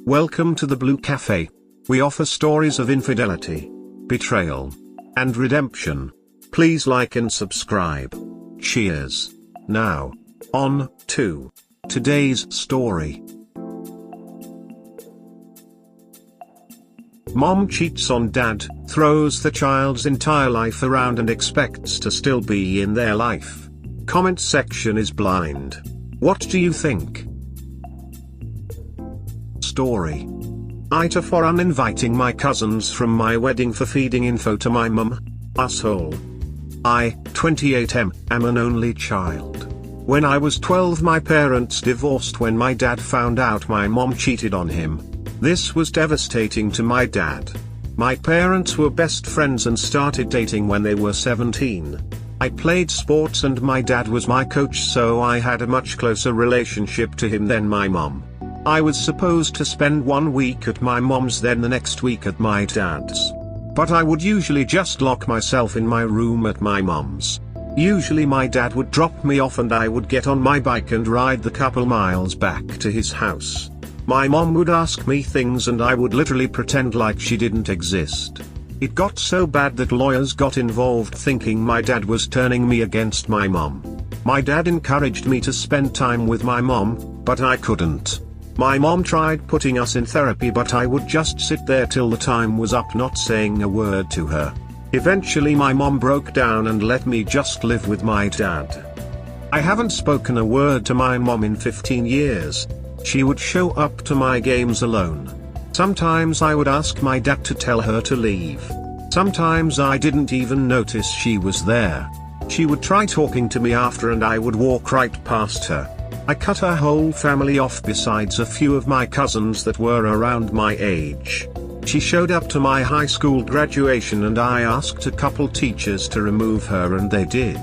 Welcome to the Blue Cafe. We offer stories of infidelity, betrayal, and redemption. Please like and subscribe. Cheers. Now, on to today's story. Mom cheats on dad, throws the child's entire life around and expects to still be in their life. Comment section is blind. What do you think? Story. AITA for uninviting my cousins from my wedding for feeding info to my mum. Asshole. I, 28 am an only child. When I was 12 my parents divorced when my dad found out my mom cheated on him. This was devastating to my dad. My parents were best friends and started dating when they were 17. I played sports and my dad was my coach, so I had a much closer relationship to him than my mom. I was supposed to spend 1 week at my mom's, then the next week at my dad's. But I would usually just lock myself in my room at my mom's. Usually my dad would drop me off and I would get on my bike and ride the couple miles back to his house. My mom would ask me things and I would literally pretend like she didn't exist. It got so bad that lawyers got involved, thinking my dad was turning me against my mom. My dad encouraged me to spend time with my mom, but I couldn't. My mom tried putting us in therapy, but I would just sit there till the time was up, not saying a word to her. Eventually my mom broke down and let me just live with my dad. I haven't spoken a word to my mom in 15 years. She would show up to my games alone. Sometimes I would ask my dad to tell her to leave. Sometimes I didn't even notice she was there. She would try talking to me after and I would walk right past her. I cut her whole family off besides a few of my cousins that were around my age. She showed up to my high school graduation and I asked a couple teachers to remove her and they did.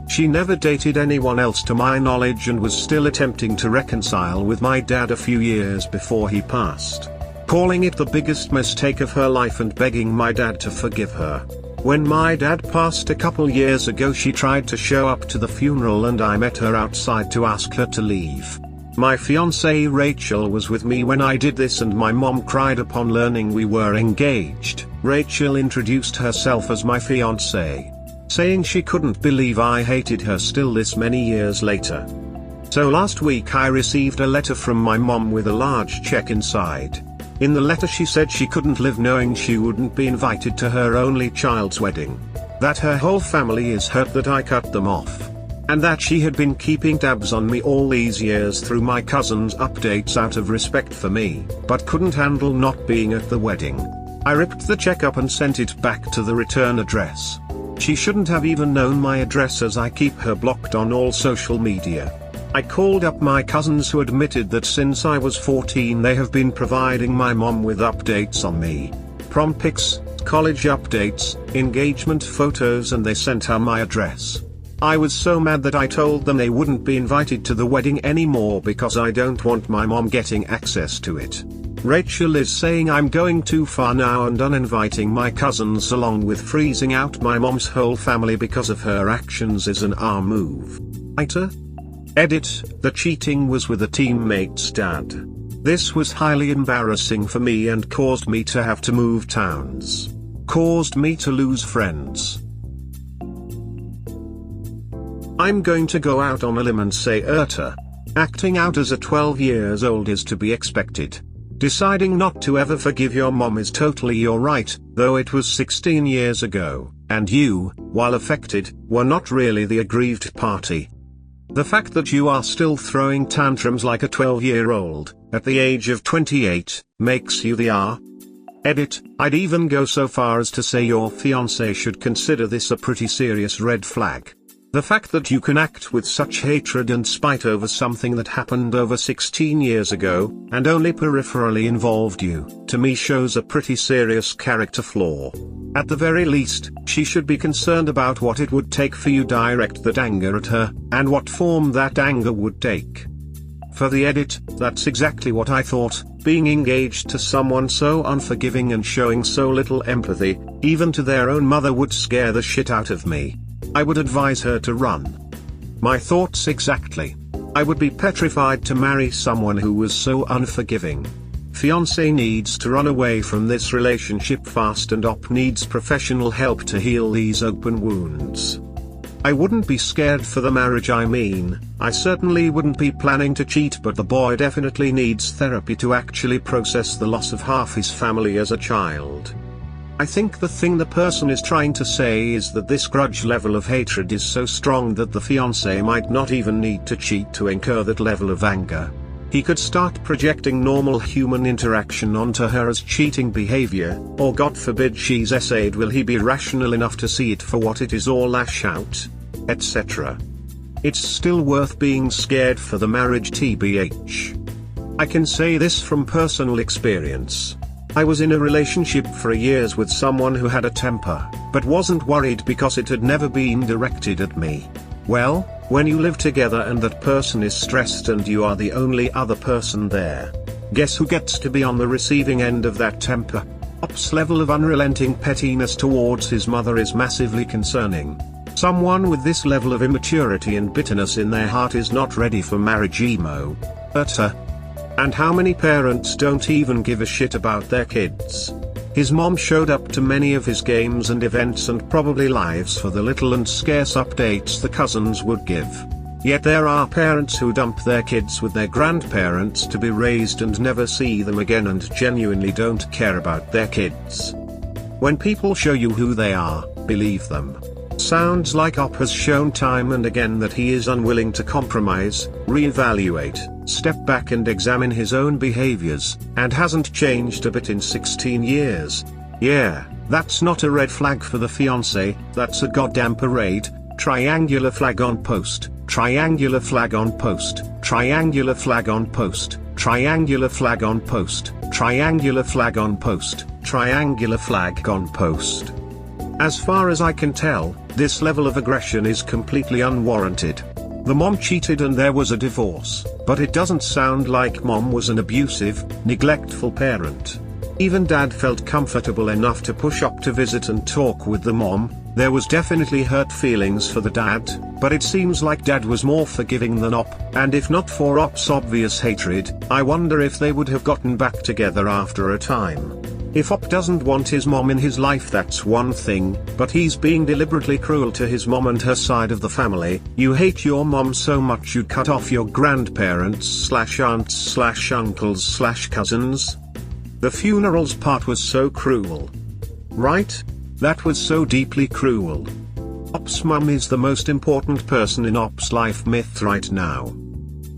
She never dated anyone else to my knowledge and was still attempting to reconcile with my dad a few years before he passed, calling it the biggest mistake of her life and begging my dad to forgive her. When my dad passed a couple years ago, she tried to show up to the funeral and I met her outside to ask her to leave. My fiancée Rachel was with me when I did this and my mom cried upon learning we were engaged. Rachel introduced herself as my fiancée, saying she couldn't believe I hated her still this many years later. So last week I received a letter from my mom with a large check inside. In the letter she said she couldn't live knowing she wouldn't be invited to her only child's wedding. That her whole family is hurt that I cut them off. And that she had been keeping tabs on me all these years through my cousin's updates out of respect for me, but couldn't handle not being at the wedding. I ripped the check up and sent it back to the return address. She shouldn't have even known my address as I keep her blocked on all social media. I called up my cousins who admitted that since I was 14 they have been providing my mom with updates on me. Prom pics, college updates, engagement photos, and they sent her my address. I was so mad that I told them they wouldn't be invited to the wedding anymore because I don't want my mom getting access to it. Rachel is saying I'm going too far now and uninviting my cousins along with freezing out my mom's whole family because of her actions is an R move. AITA? Edit, the cheating was with a teammate's dad. This was highly embarrassing for me and caused me to have to move towns. Caused me to lose friends. I'm going to go out on a limb and say AITA. Acting out as a 12 years old is to be expected. Deciding not to ever forgive your mom is totally your right, though it was 16 years ago, and you, while affected, were not really the aggrieved party. The fact that you are still throwing tantrums like a 12-year-old, at the age of 28, makes you the R. Edit, I'd even go so far as to say your fiancé should consider this a pretty serious red flag. The fact that you can act with such hatred and spite over something that happened over 16 years ago, and only peripherally involved you, to me shows a pretty serious character flaw. At the very least, she should be concerned about what it would take for you to direct that anger at her, and what form that anger would take. For the edit, that's exactly what I thought. Being engaged to someone so unforgiving and showing so little empathy, even to their own mother, would scare the shit out of me. I would advise her to run. My thoughts exactly. I would be petrified to marry someone who was so unforgiving. Fiancé needs to run away from this relationship fast and op needs professional help to heal these open wounds. I wouldn't be scared for the marriage. I certainly wouldn't be planning to cheat, but the boy definitely needs therapy to actually process the loss of half his family as a child. I think the thing the person is trying to say is that this grudge level of hatred is so strong that the fiancé might not even need to cheat to incur that level of anger. He could start projecting normal human interaction onto her as cheating behavior, or God forbid she's essayed, will he be rational enough to see it for what it is or lash out, etc. It's still worth being scared for the marriage TBH. I can say this from personal experience. I was in a relationship for years with someone who had a temper, but wasn't worried because it had never been directed at me. Well, when you live together and that person is stressed and you are the only other person there, guess who gets to be on the receiving end of that temper? Op's level of unrelenting pettiness towards his mother is massively concerning. Someone with this level of immaturity and bitterness in their heart is not ready for marriage emo. AITA. And how many parents don't even give a shit about their kids? His mom showed up to many of his games and events and probably lives for the little and scarce updates the cousins would give. Yet there are parents who dump their kids with their grandparents to be raised and never see them again and genuinely don't care about their kids. When people show you who they are, believe them. Sounds like Op has shown time and again that he is unwilling to compromise, reevaluate, step back and examine his own behaviors, and hasn't changed a bit in 16 years. Yeah, that's not a red flag for the fiancé, that's a goddamn parade. Triangular flag on post, triangular flag on post, triangular flag on post, triangular flag on post, triangular flag on post, triangular flag on post. As far as I can tell, this level of aggression is completely unwarranted. The mom cheated and there was a divorce, but it doesn't sound like mom was an abusive, neglectful parent. Even dad felt comfortable enough to push up to visit and talk with the mom. There was definitely hurt feelings for the dad, but it seems like dad was more forgiving than Op, and if not for Op's obvious hatred, I wonder if they would have gotten back together after a time. If Op doesn't want his mom in his life, that's one thing, but he's being deliberately cruel to his mom and her side of the family. You hate your mom so much you'd cut off your grandparents/aunts/uncles/cousins? The funerals part was so cruel. Right? That was so deeply cruel. Op's mum is the most important person in Op's life myth right now.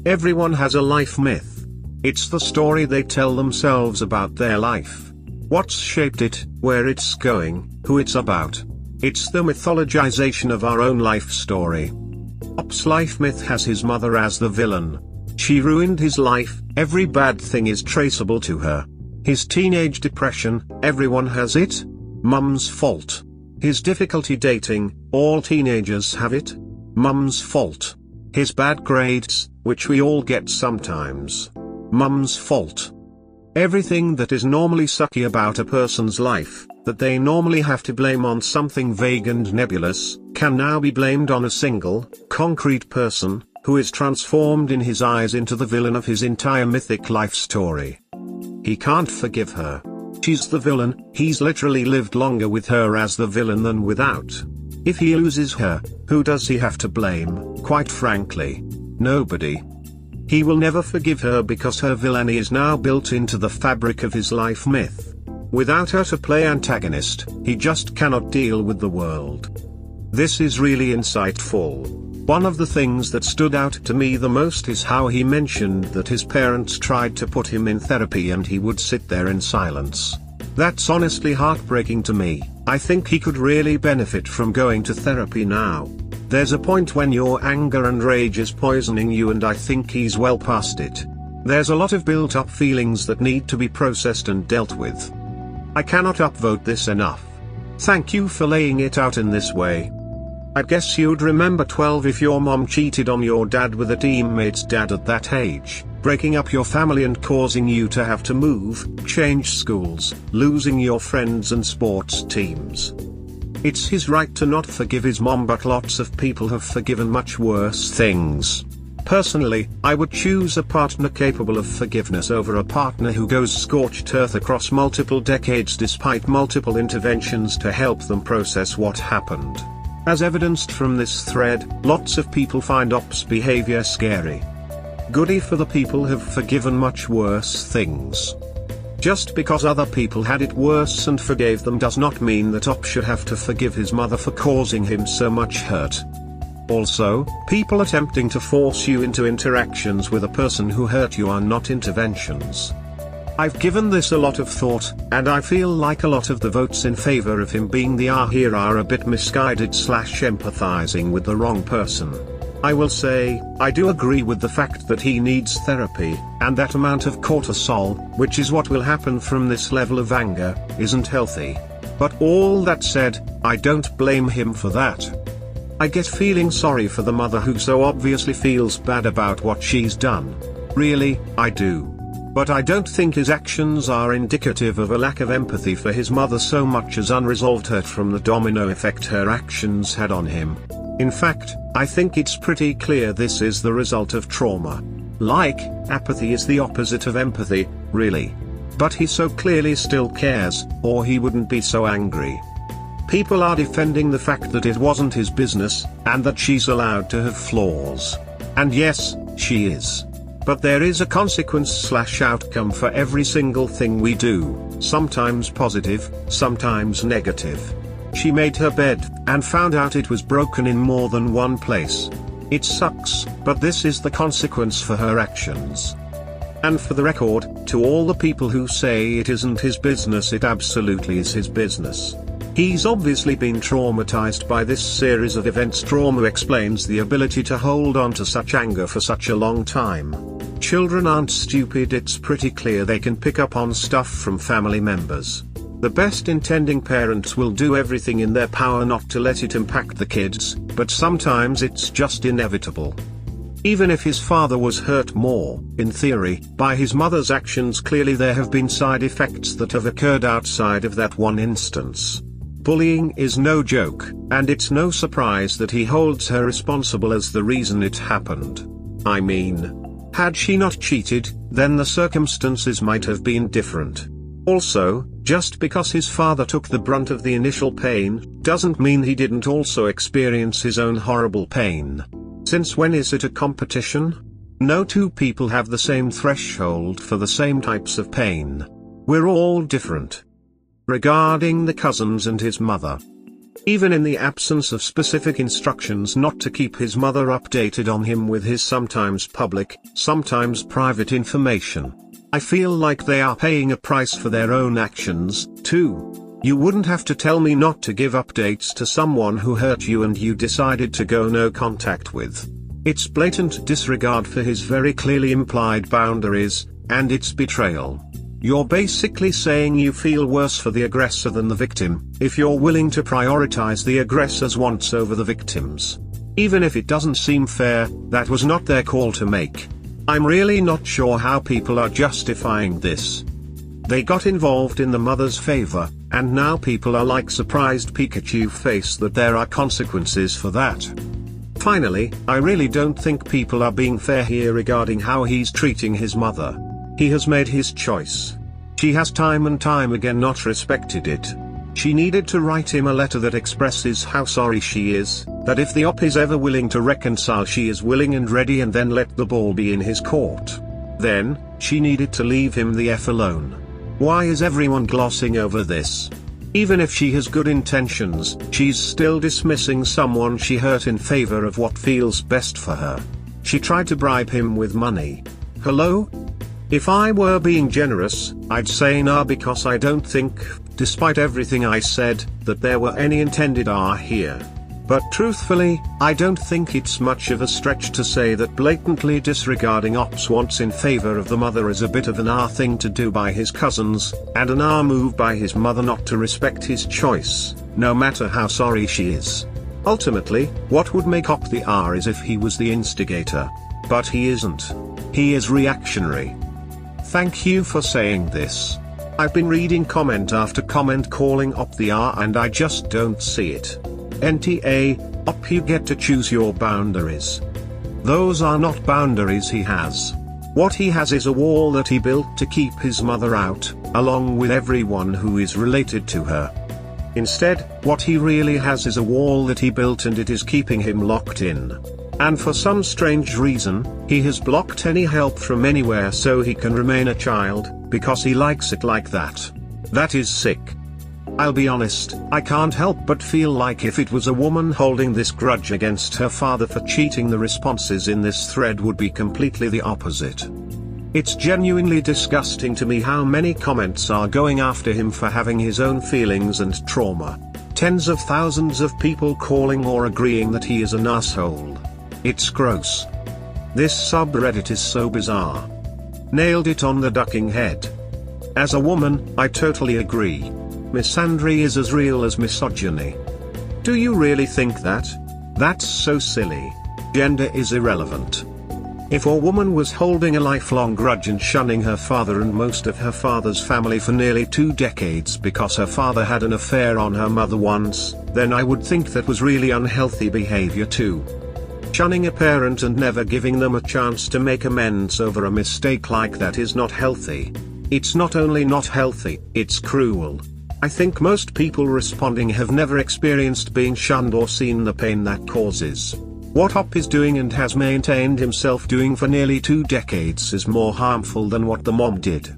Everyone has a life myth. It's the story they tell themselves about their life. What's shaped it, where it's going, who it's about. It's the mythologization of our own life story. Op's life myth has his mother as the villain. She ruined his life, every bad thing is traceable to her. His teenage depression, everyone has it. Mum's fault. His difficulty dating, all teenagers have it. Mum's fault. His bad grades, which we all get sometimes. Mum's fault. Everything that is normally sucky about a person's life, that they normally have to blame on something vague and nebulous, can now be blamed on a single, concrete person, who is transformed in his eyes into the villain of his entire mythic life story. He can't forgive her. She's the villain, he's literally lived longer with her as the villain than without. If he loses her, who does he have to blame? Quite frankly, nobody. He will never forgive her because her villainy is now built into the fabric of his life myth. Without her to play antagonist, he just cannot deal with the world. This is really insightful. One of the things that stood out to me the most is how he mentioned that his parents tried to put him in therapy and he would sit there in silence. That's honestly heartbreaking to me. I think he could really benefit from going to therapy now. There's a point when your anger and rage is poisoning you, and I think he's well past it. There's a lot of built-up feelings that need to be processed and dealt with. I cannot upvote this enough. Thank you for laying it out in this way. I guess you'd remember 12 if your mom cheated on your dad with a teammate's dad at that age, breaking up your family and causing you to have to move, change schools, losing your friends and sports teams. It's his right to not forgive his mom, but lots of people have forgiven much worse things. Personally, I would choose a partner capable of forgiveness over a partner who goes scorched earth across multiple decades despite multiple interventions to help them process what happened. As evidenced from this thread, lots of people find ops behavior scary. Goody for the people who've forgiven much worse things. Just because other people had it worse and forgave them does not mean that Op should have to forgive his mother for causing him so much hurt. Also, people attempting to force you into interactions with a person who hurt you are not interventions. I've given this a lot of thought, and I feel like a lot of the votes in favor of him being the here are a bit misguided / empathizing with the wrong person. I will say, I do agree with the fact that he needs therapy, and that amount of cortisol, which is what will happen from this level of anger, isn't healthy. But all that said, I don't blame him for that. I get feeling sorry for the mother who so obviously feels bad about what she's done. Really, I do. But I don't think his actions are indicative of a lack of empathy for his mother so much as unresolved hurt from the domino effect her actions had on him. In fact, I think it's pretty clear this is the result of trauma. Like, apathy is the opposite of empathy, really. But he so clearly still cares, or he wouldn't be so angry. People are defending the fact that it wasn't his business, and that she's allowed to have flaws. And yes, she is. But there is a consequence / outcome for every single thing we do, sometimes positive, sometimes negative. She made her bed, and found out it was broken in more than one place. It sucks, but this is the consequence for her actions. And for the record, to all the people who say it isn't his business, it absolutely is his business. He's obviously been traumatized by this series of events. Trauma explains the ability to hold on to such anger for such a long time. Children aren't stupid, it's pretty clear they can pick up on stuff from family members. The best intending parents will do everything in their power not to let it impact the kids, but sometimes it's just inevitable. Even if his father was hurt more, in theory, by his mother's actions, clearly there have been side effects that have occurred outside of that one instance. Bullying is no joke, and it's no surprise that he holds her responsible as the reason it happened. I mean, had she not cheated, then the circumstances might have been different. Also, just because his father took the brunt of the initial pain, doesn't mean he didn't also experience his own horrible pain. Since when is it a competition? No two people have the same threshold for the same types of pain. We're all different. Regarding the cousins and his mother. Even in the absence of specific instructions not to keep his mother updated on him with his sometimes public, sometimes private information, I feel like they are paying a price for their own actions, too. You wouldn't have to tell me not to give updates to someone who hurt you and you decided to go no contact with. It's blatant disregard for his very clearly implied boundaries, and it's betrayal. You're basically saying you feel worse for the aggressor than the victim, if you're willing to prioritize the aggressor's wants over the victim's. Even if it doesn't seem fair, that was not their call to make. I'm really not sure how people are justifying this. They got involved in the mother's favor, and now people are like surprised Pikachu face that there are consequences for that. Finally, I really don't think people are being fair here regarding how he's treating his mother. He has made his choice. She has time and time again not respected it. She needed to write him a letter that expresses how sorry she is, that if the op is ever willing to reconcile she is willing and ready, and then let the ball be in his court. Then, she needed to leave him the F alone. Why is everyone glossing over this? Even if she has good intentions, she's still dismissing someone she hurt in favor of what feels best for her. She tried to bribe him with money. Hello? If I were being generous, I'd say nah, because I don't think, despite everything I said, that there were any intended here. But truthfully, I don't think it's much of a stretch to say that blatantly disregarding Op's wants in favor of the mother is a bit of an thing to do by his cousins, and an move by his mother not to respect his choice, no matter how sorry she is. Ultimately, what would make Op the is if he was the instigator. But he isn't. He is reactionary. Thank you for saying this. I've been reading comment after comment calling Op the and I just don't see it. NTA, Op, you get to choose your boundaries. Those are not boundaries he has. What he has is a wall that he built to keep his mother out, along with everyone who is related to her. Instead, what he really has is a wall that he built and it is keeping him locked in. And for some strange reason, he has blocked any help from anywhere so he can remain a child, because he likes it like that. That is sick. I'll be honest, I can't help but feel like if it was a woman holding this grudge against her father for cheating, the responses in this thread would be completely the opposite. It's genuinely disgusting to me how many comments are going after him for having his own feelings and trauma. Tens of thousands of people calling or agreeing that he is an asshole. It's gross. This subreddit is so bizarre. Nailed it on the ducking head. As a woman, I totally agree. Misandry is as real as misogyny. Do you really think that? That's so silly. Gender is irrelevant. If a woman was holding a lifelong grudge and shunning her father and most of her father's family for nearly 2 decades because her father had an affair on her mother once, then I would think that was really unhealthy behavior too. Shunning a parent and never giving them a chance to make amends over a mistake like that is not healthy. It's not only not healthy, it's cruel. I think most people responding have never experienced being shunned or seen the pain that causes. What Op is doing and has maintained himself doing for nearly 2 decades is more harmful than what the mom did.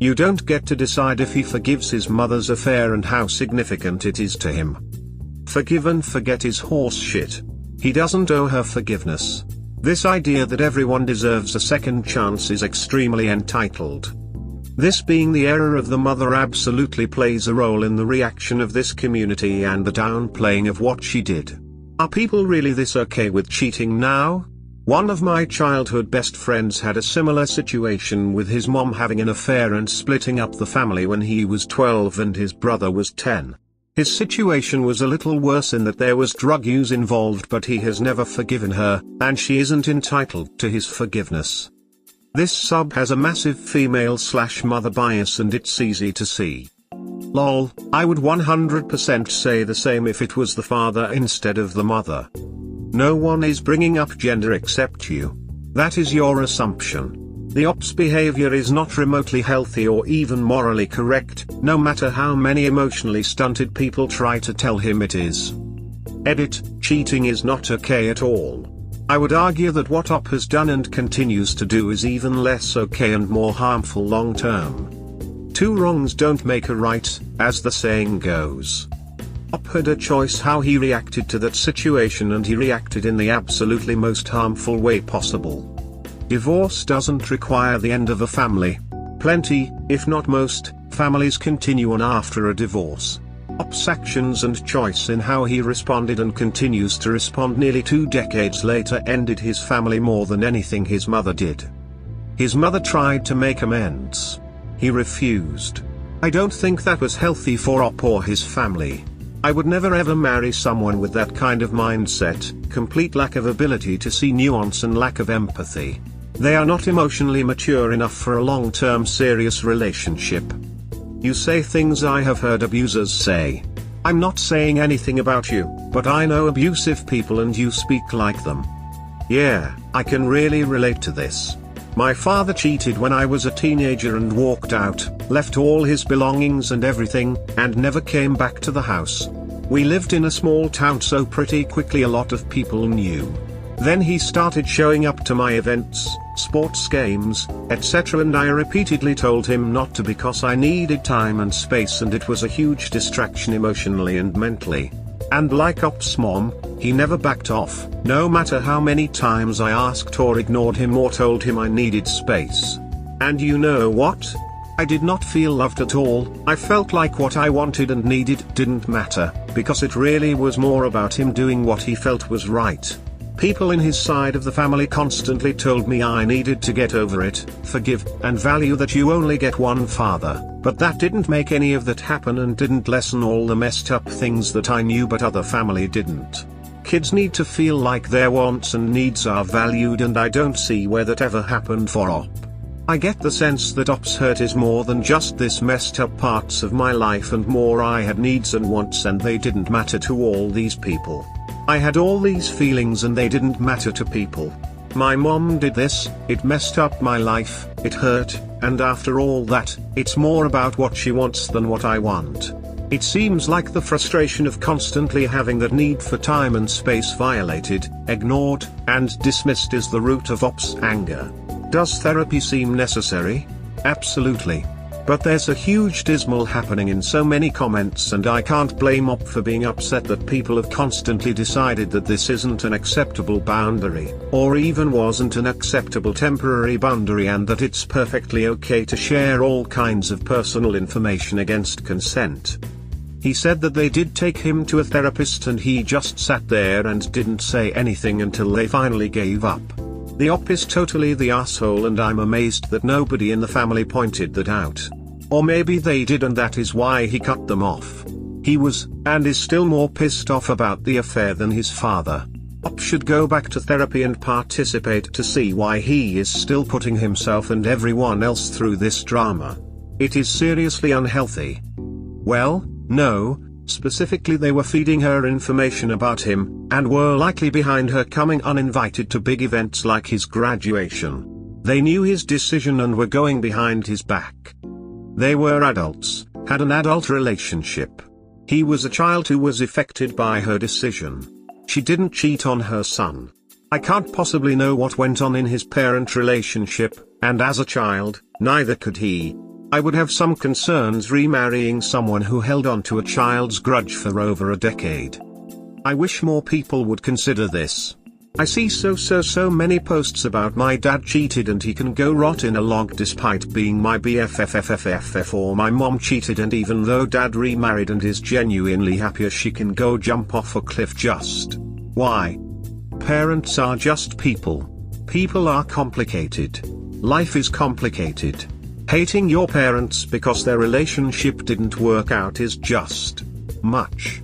You don't get to decide if he forgives his mother's affair and how significant it is to him. Forgive and forget is horse shit. He doesn't owe her forgiveness. This idea that everyone deserves a second chance is extremely entitled. This being the error of the mother absolutely plays a role in the reaction of this community and the downplaying of what she did. Are people really this okay with cheating now? One of my childhood best friends had a similar situation with his mom having an affair and splitting up the family when he was 12 and his brother was 10. His situation was a little worse in that there was drug use involved, but he has never forgiven her, and she isn't entitled to his forgiveness. This sub has a massive female/mother bias and it's easy to see. Lol, I would 100% say the same if it was the father instead of the mother. No one is bringing up gender except you. That is your assumption. The op's behavior is not remotely healthy or even morally correct, no matter how many emotionally stunted people try to tell him it is. Edit, cheating is not okay at all. I would argue that what Op has done and continues to do is even less okay and more harmful long term. 2 wrongs don't make a right, as the saying goes. Op had a choice how he reacted to that situation and he reacted in the absolutely most harmful way possible. Divorce doesn't require the end of a family. Plenty, if not most, families continue on after a divorce. Op's actions and choice in how he responded and continues to respond nearly 2 decades later ended his family more than anything his mother did. His mother tried to make amends. He refused. I don't think that was healthy for Op or his family. I would never ever marry someone with that kind of mindset, complete lack of ability to see nuance and lack of empathy. They are not emotionally mature enough for a long-term serious relationship. You say things I have heard abusers say. I'm not saying anything about you, but I know abusive people and you speak like them. Yeah, I can really relate to this. My father cheated when I was a teenager and walked out, left all his belongings and everything, and never came back to the house. We lived in a small town, so pretty quickly a lot of people knew. Then he started showing up to my events, sports games, etc., and I repeatedly told him not to because I needed time and space and it was a huge distraction emotionally and mentally. And like Op's mom, he never backed off, no matter how many times I asked or ignored him or told him I needed space. And you know what? I did not feel loved at all. I felt like what I wanted and needed didn't matter, because it really was more about him doing what he felt was right. People in his side of the family constantly told me I needed to get over it, forgive, and value that you only get one father, but that didn't make any of that happen and didn't lessen all the messed up things that I knew but other family didn't. Kids need to feel like their wants and needs are valued, and I don't see where that ever happened for Op. I get the sense that Op's hurt is more than just this messed up parts of my life and more I had needs and wants and they didn't matter to all these people. I had all these feelings and they didn't matter to people. My mom did this, it messed up my life, it hurt, and after all that, it's more about what she wants than what I want. It seems like the frustration of constantly having that need for time and space violated, ignored, and dismissed is the root of Op's anger. Does therapy seem necessary? Absolutely. But there's a huge dismal happening in so many comments, and I can't blame Op for being upset that people have constantly decided that this isn't an acceptable boundary, or even wasn't an acceptable temporary boundary, and that it's perfectly okay to share all kinds of personal information against consent. He said that they did take him to a therapist and he just sat there and didn't say anything until they finally gave up. The Op is totally the asshole, and I'm amazed that nobody in the family pointed that out. Or maybe they did, and that is why he cut them off. He was, and is still, more pissed off about the affair than his father. Op should go back to therapy and participate to see why he is still putting himself and everyone else through this drama. It is seriously unhealthy. Well, no, specifically they were feeding her information about him, and were likely behind her coming uninvited to big events like his graduation. They knew his decision and were going behind his back. They were adults, had an adult relationship. He was a child who was affected by her decision. She didn't cheat on her son. I can't possibly know what went on in his parent relationship, and as a child, neither could he. I would have some concerns remarrying someone who held on to a child's grudge for over a decade. I wish more people would consider this. I see so many posts about my dad cheated and he can go rot in a log despite being my BFFFFFF, or my mom cheated and even though dad remarried and is genuinely happier she can go jump off a cliff. Just why? Parents are just people. People are complicated. Life is complicated. Hating your parents because their relationship didn't work out is just much.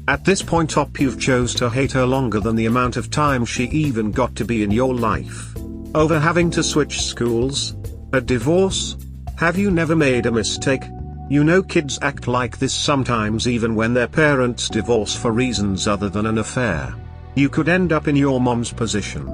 At this point, Op, you've chose to hate her longer than the amount of time she even got to be in your life. Over having to switch schools? A divorce? Have you never made a mistake? You know kids act like this sometimes even when their parents divorce for reasons other than an affair. You could end up in your mom's position.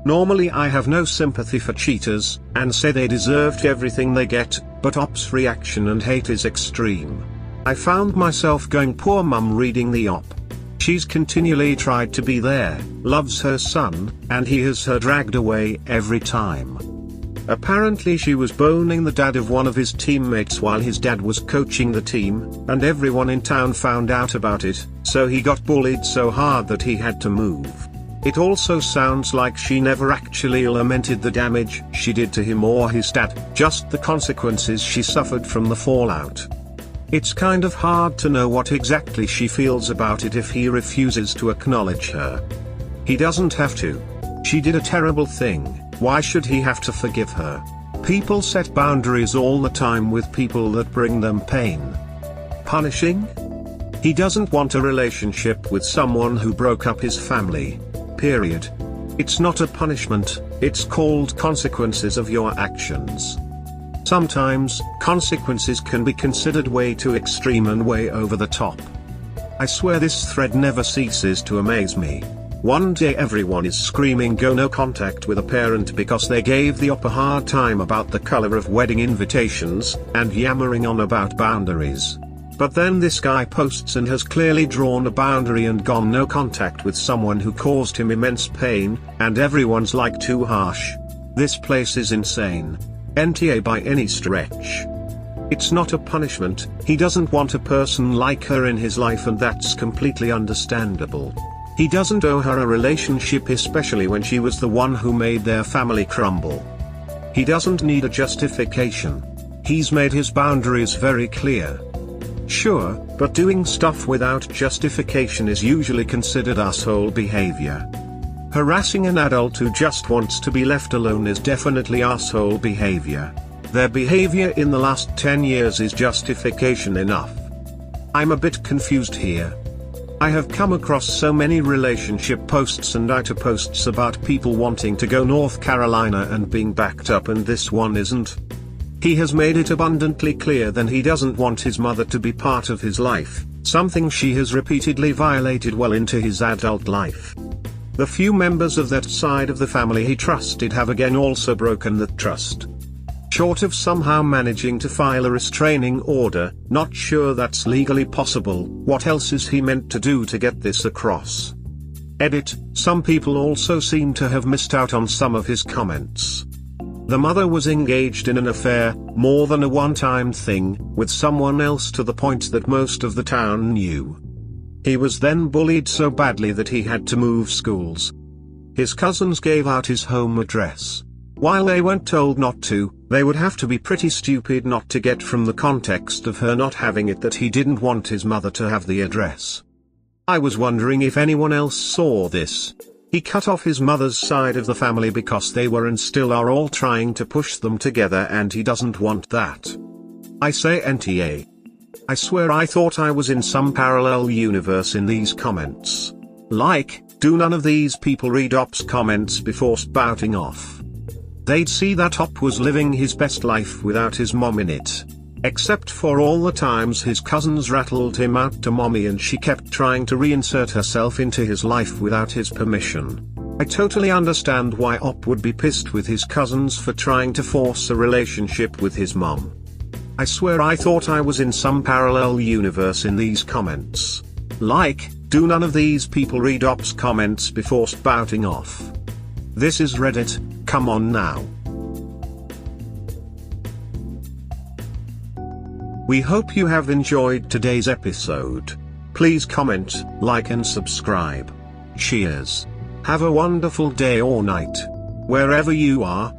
Normally I have no sympathy for cheaters, and say they deserved everything they get, but Op's reaction and hate is extreme. I found myself going, poor mum, reading the Op. She's continually tried to be there, loves her son, and he has her dragged away every time. Apparently she was boning the dad of one of his teammates while his dad was coaching the team, and everyone in town found out about it, so he got bullied so hard that he had to move. It also sounds like she never actually lamented the damage she did to him or his dad, just the consequences she suffered from the fallout. It's kind of hard to know what exactly she feels about it if he refuses to acknowledge her. He doesn't have to. She did a terrible thing, why should he have to forgive her? People set boundaries all the time with people that bring them pain. Punishing? He doesn't want a relationship with someone who broke up his family. Period. It's not a punishment, it's called consequences of your actions. Sometimes, consequences can be considered way too extreme and way over the top. I swear this thread never ceases to amaze me. One day everyone is screaming go no contact with a parent because they gave the Op a hard time about the color of wedding invitations, and yammering on about boundaries. But then this guy posts and has clearly drawn a boundary and gone no contact with someone who caused him immense pain, and everyone's like too harsh. This place is insane. NTA by any stretch. It's not a punishment, he doesn't want a person like her in his life, and that's completely understandable. He doesn't owe her a relationship, especially when she was the one who made their family crumble. He doesn't need a justification. He's made his boundaries very clear. Sure, but doing stuff without justification is usually considered asshole behavior. Harassing an adult who just wants to be left alone is definitely asshole behavior. Their behavior in the last 10 years is justification enough. I'm a bit confused here. I have come across so many relationship posts and AITA posts about people wanting to go North Carolina and being backed up, and this one isn't. He has made it abundantly clear that he doesn't want his mother to be part of his life, something she has repeatedly violated well into his adult life. The few members of that side of the family he trusted have again also broken that trust. Short of somehow managing to file a restraining order, not sure that's legally possible, what else is he meant to do to get this across? Edit, some people also seem to have missed out on some of his comments. The mother was engaged in an affair, more than a one-time thing, with someone else to the point that most of the town knew. He was then bullied so badly that he had to move schools. His cousins gave out his home address. While they weren't told not to, they would have to be pretty stupid not to get from the context of her not having it that he didn't want his mother to have the address. I was wondering if anyone else saw this. He cut off his mother's side of the family because they were and still are all trying to push them together, and he doesn't want that. I say NTA. I swear I thought I was in some parallel universe in these comments. Like, do none of these people read Op's comments before spouting off? They'd see that Op was living his best life without his mom in it. Except for all the times his cousins rattled him out to mommy and she kept trying to reinsert herself into his life without his permission. I totally understand why Op would be pissed with his cousins for trying to force a relationship with his mom. I swear I thought I was in some parallel universe in these comments. Like, do none of these people read Op's comments before spouting off? This is Reddit, come on now. We hope you have enjoyed today's episode. Please comment, like and subscribe. Cheers. Have a wonderful day or night, wherever you are.